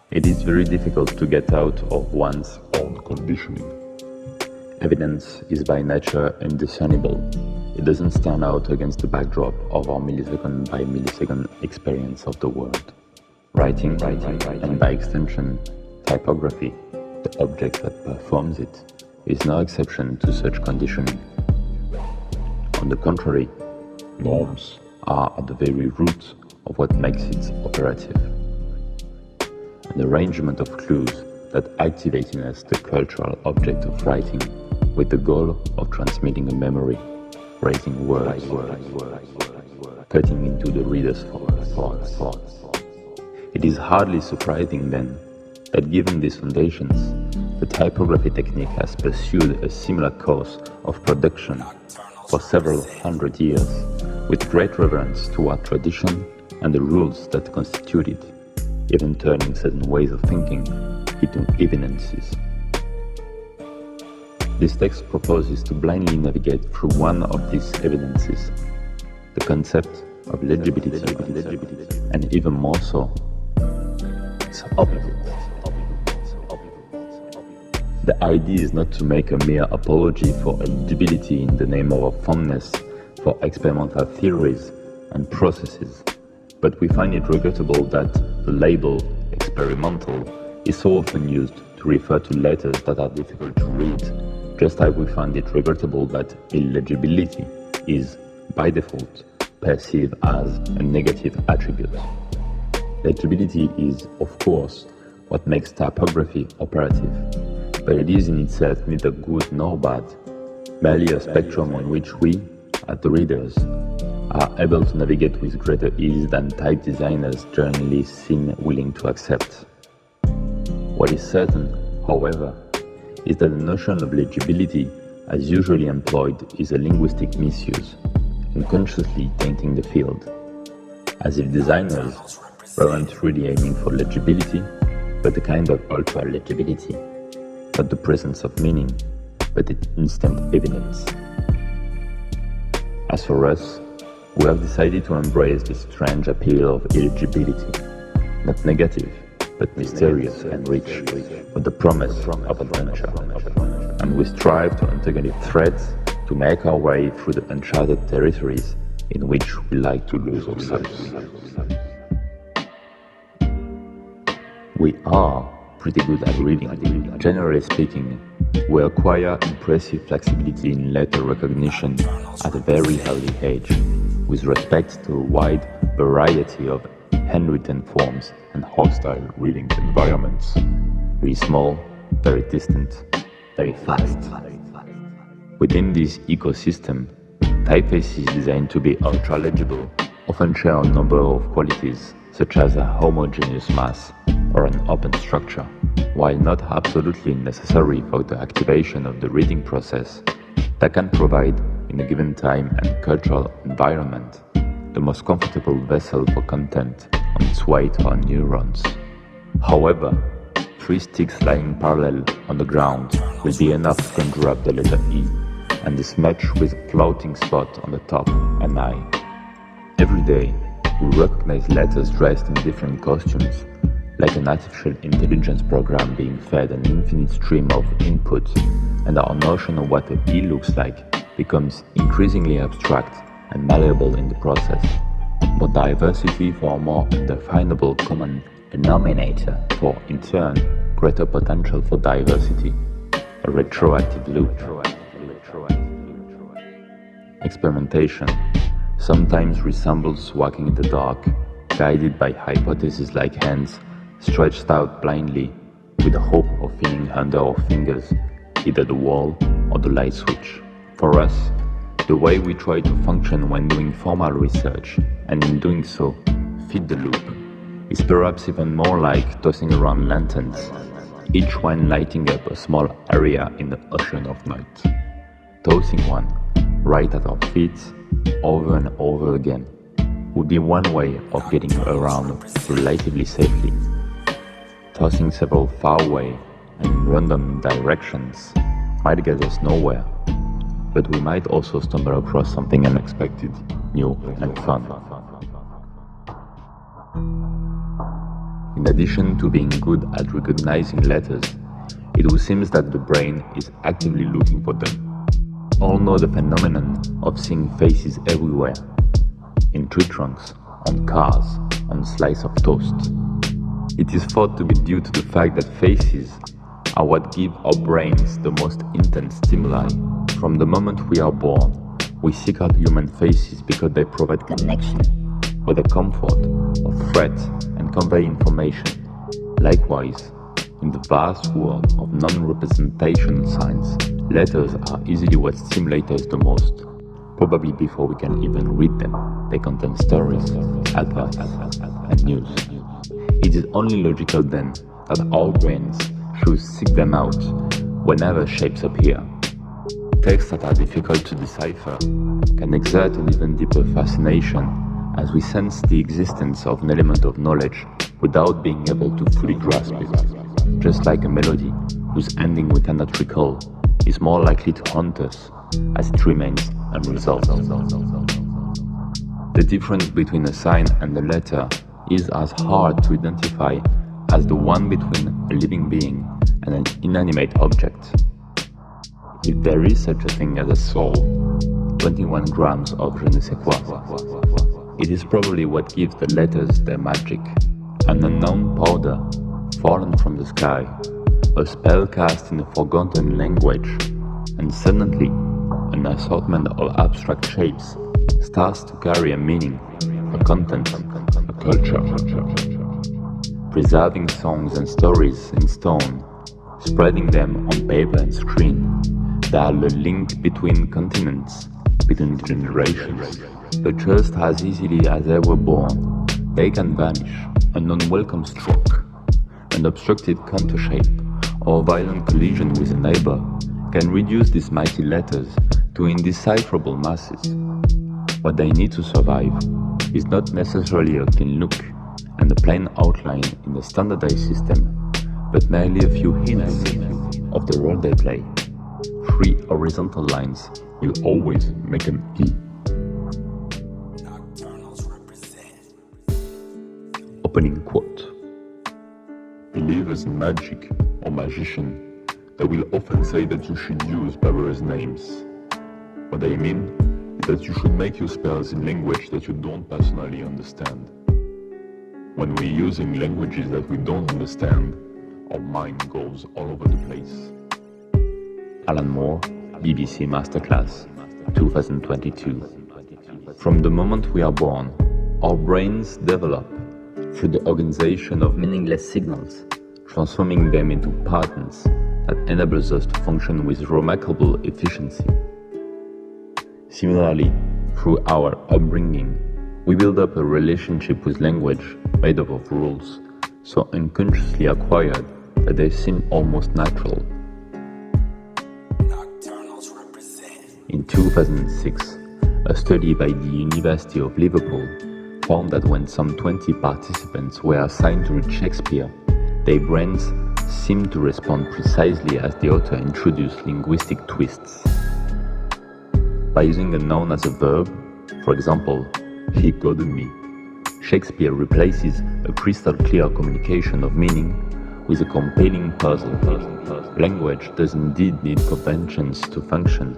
It is very difficult to get out of one's own conditioning. Evidence is by nature indiscernible. It doesn't stand out against the backdrop of our millisecond by millisecond experience of the world. Writing, and by extension, typography, the object that performs it, is no exception to such conditioning. On the contrary, norms are at the very root of what makes it operative. An arrangement of clues that activate in us the cultural object of writing with the goal of transmitting a memory, raising words, cutting into the reader's thoughts. It is hardly surprising then that given these foundations, the typography technique has pursued a similar course of production for several hundred years with great reverence toward tradition and the rules that constitute it, even turning certain ways of thinking into evidences. This text proposes to blindly navigate through one of these evidences, the concept of legibility, and even more so, its opposite. The idea is not to make a mere apology for eligibility in the name of a fondness for experimental theories and processes, but we find it regrettable that the label experimental is so often used to refer to letters that are difficult to read, just like we find it regrettable that illegibility is, by default, perceived as a negative attribute. Legibility is, of course, what makes typography operative, but it is in itself neither good nor bad, merely a spectrum on which we, as the readers, are able to navigate with greater ease than type designers generally seem willing to accept. What is certain, however, is that the notion of legibility, as usually employed, is a linguistic misuse, unconsciously tainting the field, as if designers weren't really aiming for legibility, but a kind of ultra-legibility, not the presence of meaning, but its instant evidence. As for us, we have decided to embrace the strange appeal of illegibility, not negative, but mysterious and rich, with the promise of adventure. And we strive to interconnect threads to make our way through the uncharted territories in which we like to lose ourselves. We are pretty good at reading. Generally speaking, we acquire impressive flexibility in letter recognition at a very early age, with respect to a wide variety of handwritten forms and hostile reading environments. Very small, very distant, very fast. Within this ecosystem, typefaces designed to be ultra-legible often share a number of qualities, such as a homogeneous mass or an open structure. While not absolutely necessary for the activation of the reading process, that can provide, in a given time and cultural environment, the most comfortable vessel for content on its way to our neurons. However, 3 sticks lying parallel on the ground will be enough to conjure up the letter E, and this much with a floating spot on the top, an I. Every day, we recognize letters dressed in different costumes, like an artificial intelligence program being fed an infinite stream of input, and our notion of what a E looks like becomes increasingly abstract and malleable in the process. More diversity for a more undefinable common denominator for, in turn, greater potential for diversity. A retroactive loop. Experimentation sometimes resembles walking in the dark, guided by hypotheses like hands stretched out blindly with the hope of feeling under our fingers either the wall or the light switch. For us, the way we try to function when doing formal research, and in doing so, feed the loop, is perhaps even more like tossing around lanterns, each one lighting up a small area in the ocean of night. Tossing one right at our feet over and over again would be one way of getting around relatively safely. Tossing several far away and in random directions might get us nowhere, but we might also stumble across something unexpected, new and fun. In addition to being good at recognizing letters, it would seem that the brain is actively looking for them. All know the phenomenon of seeing faces everywhere, in tree trunks, on cars, on slices of toast. It is thought to be due to the fact that faces are what give our brains the most intense stimuli. From the moment we are born, we seek out human faces because they provide connection, whether comfort or threat, and convey information. Likewise, in the vast world of non-representation signs, letters are easily what stimulate us the most. Probably before we can even read them, they contain stories, advice, and news. It is only logical then that our brains should seek them out whenever shapes appear. Texts that are difficult to decipher can exert an even deeper fascination as we sense the existence of an element of knowledge without being able to fully grasp it. Just like a melody whose ending we cannot recall is more likely to haunt us as it remains unresolved. The difference between a sign and a letter is as hard to identify as the one between a living being and an inanimate object. If there is such a thing as a soul, 21 grams of je ne sais quoi, it is probably what gives the letters their magic. An unknown powder fallen from the sky, a spell cast in a forgotten language, and suddenly an assortment of abstract shapes starts to carry a meaning, a content, a culture. Preserving songs and stories in stone, spreading them on paper and screen, they are the link between continents, between generations. But just as easily as they were born, they can vanish. An unwelcome stroke, an obstructed contour shape, or a violent collision with a neighbor can reduce these mighty letters to indecipherable masses. What they need to survive is not necessarily a clean look and a plain outline in a standardized system, but merely a few hints of the role they play. 3 horizontal lines will always make an E. Opening quote. Believers in magic or magician, they will often say that you should use barbarous names. What they mean is that you should make your spells in language that you don't personally understand. When we're using languages that we don't understand, our mind goes all over the place. Alan Moore, BBC Masterclass, 2022. From the moment we are born, our brains develop through the organization of meaningless signals, transforming them into patterns that enables us to function with remarkable efficiency. Similarly, through our upbringing, we build up a relationship with language made up of rules, so unconsciously acquired that they seem almost natural. In 2006, a study by the University of Liverpool found that when some 20 participants were assigned to read Shakespeare, their brains seemed to respond precisely as the author introduced linguistic twists. By using a noun as a verb, for example, he goaded me, Shakespeare replaces a crystal clear communication of meaning with a compelling puzzle. Language does indeed need conventions to function,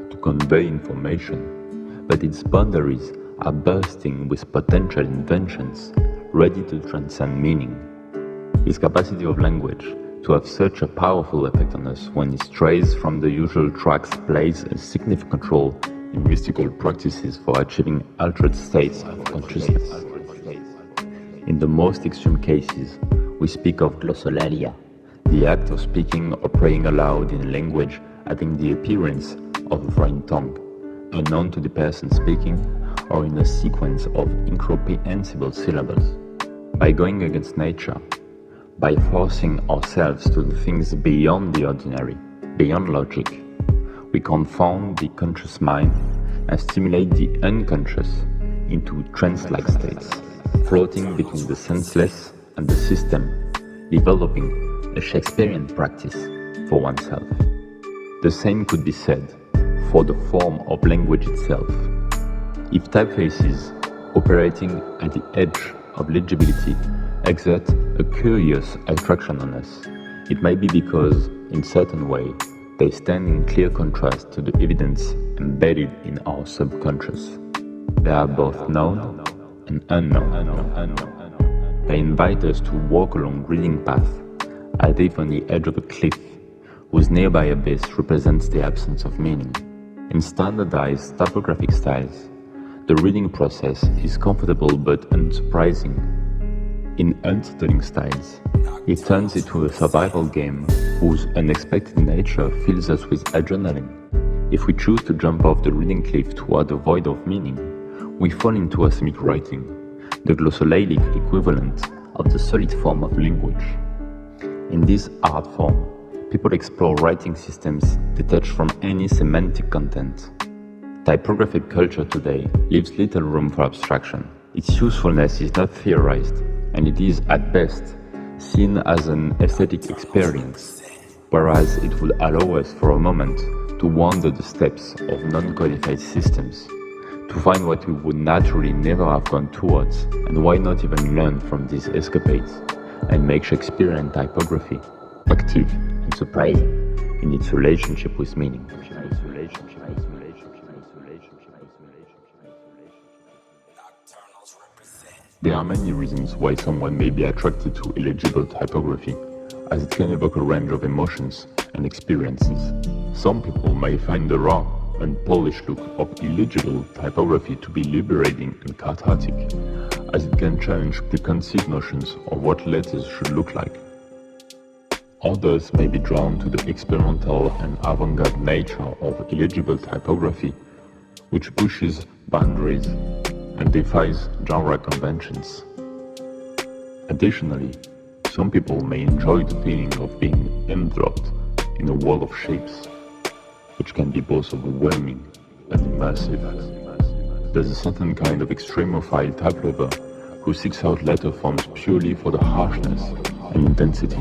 to convey information, but its boundaries are bursting with potential inventions ready to transcend meaning. This capacity of language to have such a powerful effect on us when it strays from the usual tracks plays a significant role in mystical practices for achieving altered states of consciousness. In the most extreme cases, we speak of glossolalia, the act of speaking or praying aloud in a language having the appearance of a foreign tongue, unknown to the person speaking, or in a sequence of incomprehensible syllables. By going against nature, by forcing ourselves to do things beyond the ordinary, beyond logic, we confound the conscious mind and stimulate the unconscious into trance-like states, floating between the senseless and the system, developing a Shakespearean practice for oneself. The same could be said for the form of language itself. If typefaces operating at the edge of legibility exert a curious attraction on us. It may be because, in certain way, they stand in clear contrast to the evidence embedded in our subconscious. They are both known and unknown. They invite us to walk along reading path, as if on the edge of a cliff, whose nearby abyss represents the absence of meaning. In standardized typographic styles, the reading process is comfortable but unsurprising. In unsettling styles, it turns into a survival game whose unexpected nature fills us with adrenaline. If we choose to jump off the reading cliff toward a void of meaning, we fall into asemic writing, the glossolalia equivalent of the solid form of language. In this art form, people explore writing systems detached from any semantic content. Typographic culture today leaves little room for abstraction. Its usefulness is not theorized, and it is, at best, seen as an aesthetic experience, whereas it would allow us for a moment to wander the steps of non-codified systems, to find what we would naturally never have gone towards, and why not even learn from these escapades, and make Shakespearean typography active and surprising in its relationship with meaning. There are many reasons why someone may be attracted to illegible typography, as it can evoke a range of emotions and experiences. Some people may find the raw, unpolished look of illegible typography to be liberating and cathartic, as it can challenge preconceived notions of what letters should look like. Others may be drawn to the experimental and avant-garde nature of illegible typography, which pushes boundaries and defies genre conventions. Additionally, some people may enjoy the feeling of being enveloped in a wall of shapes, which can be both overwhelming and immersive. There's a certain kind of extremophile type lover who seeks out letter forms purely for the harshness and intensity,